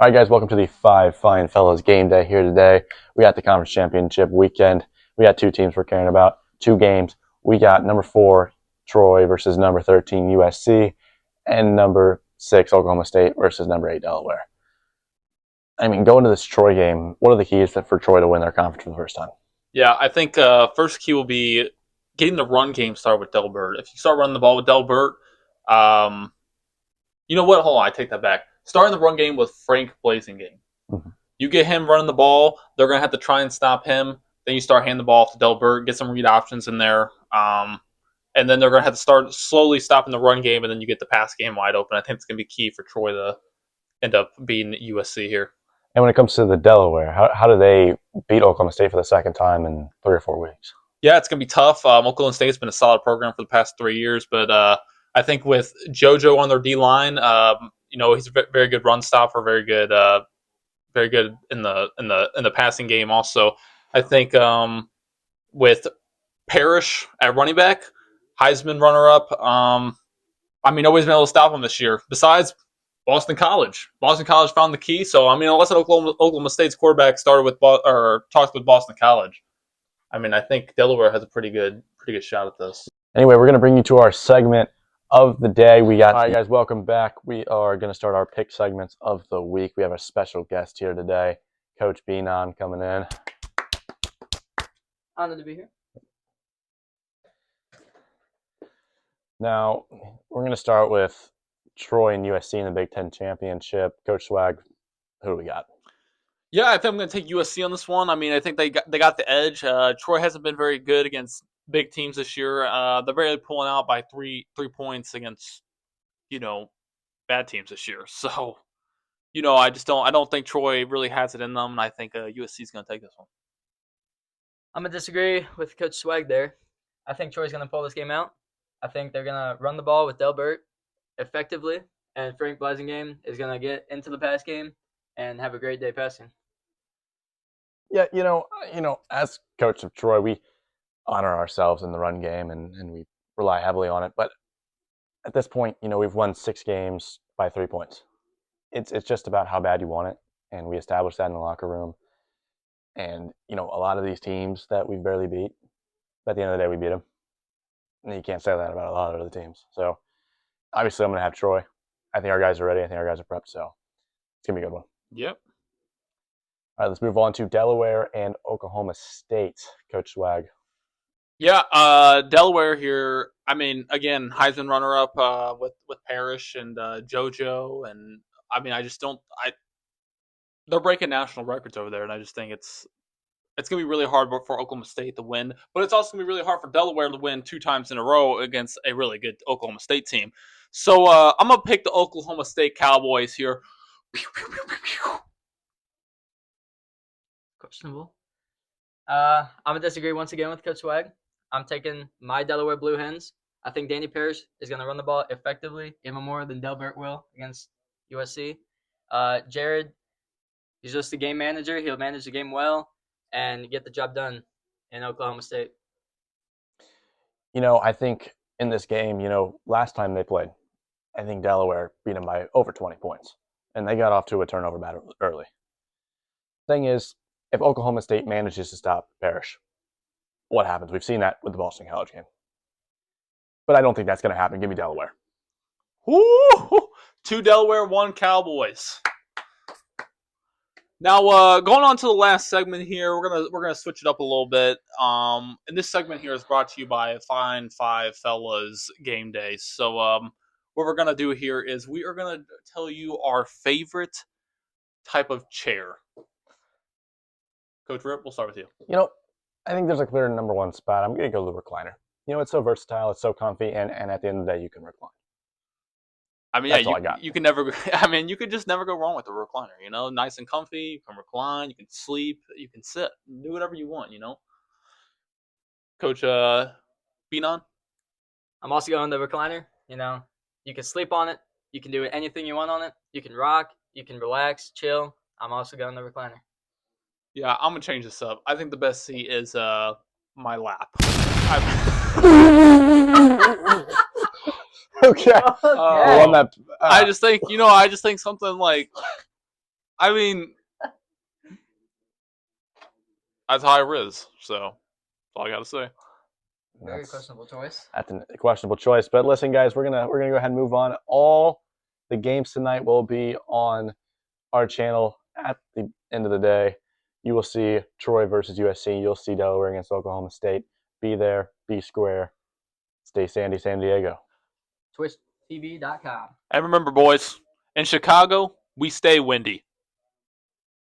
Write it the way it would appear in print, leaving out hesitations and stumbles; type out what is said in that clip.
All right, guys, welcome to the FineFellas game day here today. We got the conference championship weekend. We got two teams we're caring about, two games. We got number 4, Troy versus number 13, USC, and number 6, Oklahoma State versus number 8, Delaware. I mean, going to this Troy game, what are the keys for Troy to win their conference for the first time? Yeah, I think first key will be getting the run game started with Delbert. If you start running the ball with Delbert, you know what? Hold on, I take that back. Starting the run game with Frank Blasingame. Mm-hmm. You get him running the ball, they're going to have to try and stop him. Then you start handing the ball off to Delbert, get some read options in there. And then they're going to have to start slowly stopping the run game, and then you get the pass game wide open. I think it's going to be key for Troy to end up beating USC here. And when it comes to the Delaware, how do they beat Oklahoma State for the second time in 3 or 4 weeks? Yeah, it's going to be tough. Oklahoma State's been a solid program for the past 3 years, but I think with JoJo on their D line, he's a very good run stopper, very good in the passing game. Also, I think with Parrish at running back, Heisman runner up. Nobody's been able to stop him this year. Besides Boston College. Boston College found the key. So unless Oklahoma State's quarterback started with or talked with Boston College, I think Delaware has a pretty good shot at this. Anyway, we're going to bring you to our segment of the day. All right, guys, welcome back. We are going to start our pick segments of the week. We have a special guest here today, Coach Beanon, coming in. Honored to be here. Now, we're going to start with Troy and USC in the Big Ten Championship. Coach Swag, who do we got? Yeah, I think I'm going to take USC on this one. I think they got the edge. Troy hasn't been very good against big teams this year. They're barely pulling out by three points against, bad teams this year. So, I don't think Troy really has it in them, and I think USC is going to take this one. I'm going to disagree with Coach Swag there. I think Troy's going to pull this game out. I think they're going to run the ball with Delbert effectively, and Frank Blasingame is going to get into the pass game and have a great day passing. Yeah, as coach of Troy, we honor ourselves in the run game and we rely heavily on it. But at this point, we've won 6 games by 3 points. It's just about how bad you want it, and we established that in the locker room. And, a lot of these teams that we barely beat, at the end of the day, we beat them. And you can't say that about a lot of other teams. So, obviously, I'm going to have Troy. I think our guys are ready. I think our guys are prepped. So, it's going to be a good one. Yep. All right, let's move on to Delaware and Oklahoma State. Coach Swag. Yeah, Delaware here. Again, Heisman runner-up with Parrish and JoJo, and they're breaking national records over there, and I just think it's gonna be really hard for Oklahoma State to win, but it's also gonna be really hard for Delaware to win 2 times in a row against a really good Oklahoma State team. So I'm gonna pick the Oklahoma State Cowboys here. Questionable. I'm going to disagree once again with Coach Swag. I'm taking my Delaware Blue Hens. I think Danny Parrish is going to run the ball effectively, even more than Delbert will against USC. Jared, he's just a game manager. He'll manage the game well and get the job done in Oklahoma State. I think in this game, last time they played, I think Delaware beat them by over 20 points. And they got off to a turnover battle early. Thing is, if Oklahoma State manages to stop Parrish, what happens? We've seen that with the Boston College game. But I don't think that's going to happen. Give me Delaware. Woo! 2 Delaware, 1 Cowboys. Now, going on to the last segment here, we're gonna switch it up a little bit. And this segment here is brought to you by FineFellas Gameday. So, what we're gonna do here is we are gonna tell you our favorite type of chair. Coach Rip, we'll start with you. I think there's a clear number 1 spot. I'm going to go the recliner. It's so versatile, it's so comfy, and at the end of the day, you can recline. That's all I got. You can never. You could just never go wrong with the recliner. Nice and comfy. You can recline. You can sleep. You can sit. Do whatever you want. Coach Beanon. I'm also going the recliner. You can sleep on it. You can do anything you want on it. You can rock. You can relax, chill. I'm also going the recliner. Yeah, I'm gonna change this up. I think the best seat is my lap. Okay. I just think something like I mean, that's high riz. So that's all I got to say. Very questionable choice. That's a questionable choice. But listen, guys, we're gonna go ahead and move on. All the games tonight will be on our channel at the end of the day. You will see Troy versus USC. You'll see Delaware against Oklahoma State. Be there, be square. Stay sandy, San Diego. TwitchTV.com. And remember, boys, in Chicago, we stay windy.